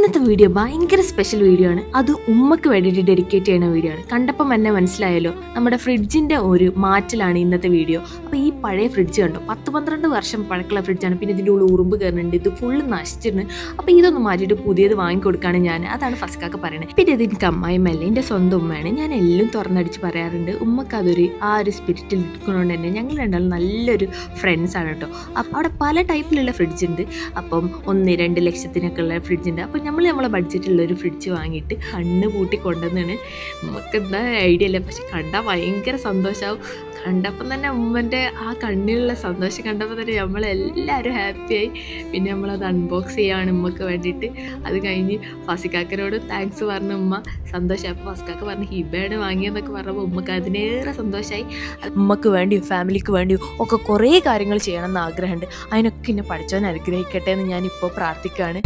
ഇന്നത്തെ വീഡിയോ ഭയങ്കര special video ആണ്. അത് ഉമ്മക്ക് വേണ്ടിയിട്ട് ഡെഡിക്കേറ്റ് ചെയ്യുന്ന വീഡിയോ ആണ്. കണ്ടപ്പം എന്നെ മനസ്സിലായല്ലോ, നമ്മുടെ ഫ്രിഡ്ജിന്റെ ഒരു മാറ്റലാണ് ഇന്നത്തെ വീഡിയോ. അപ്പോൾ ഈ പഴയ ഫ്രിഡ്ജ് കണ്ടോ, 10-12 വർഷം പഴക്കമുള്ള ഫ്രിഡ്ജാണ്. പിന്നെ ഇതിൻ്റെ ഉള്ളിൽ ഉറുമ്പ് കയറുന്നുണ്ട്, ഇത് ഫുള്ള് നശിച്ചിട്ടുണ്ട്. അപ്പോൾ ഇതൊന്ന് മാറ്റിയിട്ട് പുതിയത് വാങ്ങിക്കൊടുക്കുകയാണ് ഞാൻ. അതാണ് ഫസ്കാക്ക് പറയുന്നത്. പിന്നെ ഇത് എനിക്ക് അമ്മായിയമ്മല്ല, എൻ്റെ സ്വന്തം ഉമ്മയാണ്. ഞാൻ എല്ലാം തുറന്നടിച്ച് പറയാറുണ്ട്. ഉമ്മക്ക് അതൊരു ആ ഒരു സ്പിരിറ്റിൽ നിൽക്കുന്നതുകൊണ്ട് തന്നെ ഞങ്ങൾ രണ്ടാളും നല്ലൊരു ഫ്രണ്ട്സാണ് കേട്ടോ. അപ്പം അവിടെ പല ടൈപ്പിലുള്ള ഫ്രിഡ്ജ് ഉണ്ട്. അപ്പം 1-2 ലക്ഷത്തിനൊക്കെ ഉള്ള ഫ്രിഡ്ജ് ഉണ്ട്. അപ്പം നമ്മളെ ബഡ്ജറ്റുള്ള ഒരു ഫ്രിഡ്ജ് വാങ്ങിയിട്ട് കണ്ണ് പൂട്ടി കൊണ്ടുവന്നാണ്. നമുക്ക് എന്താ ഐഡിയ ഇല്ല, പക്ഷെ കണ്ടാൽ ഭയങ്കര സന്തോഷമാവും. കണ്ടപ്പം തന്നെ ഉമ്മൻ്റെ ആ കണ്ണിലുള്ള സന്തോഷം കണ്ടപ്പോൾ തന്നെ നമ്മളെല്ലാവരും ഹാപ്പിയായി. പിന്നെ നമ്മളത് അൺബോക്സ് ചെയ്യാണ് ഉമ്മക്ക് വേണ്ടിയിട്ട്. അത് കഴിഞ്ഞ് ഫസിക്കാക്കനോട് താങ്ക്സ് പറഞ്ഞ ഉമ്മ സന്തോഷമായി. അപ്പോൾ ഫസിക്കാക്ക പറഞ്ഞ് ഹിബയാണ് വാങ്ങിയെന്നൊക്കെ പറഞ്ഞപ്പോൾ ഉമ്മക്ക് അതിനേറെ സന്തോഷമായി. ഉമ്മക്ക് വേണ്ടിയും ഫാമിലിക്ക് വേണ്ടിയും ഒക്കെ കുറേ കാര്യങ്ങൾ ചെയ്യണമെന്ന് ആഗ്രഹമുണ്ട്. അതിനൊക്കെ എന്നെ പഠിച്ചവൻ അനുഗ്രഹിക്കട്ടെ എന്ന് ഞാനിപ്പോൾ പ്രാർത്ഥിക്കുകയാണ്.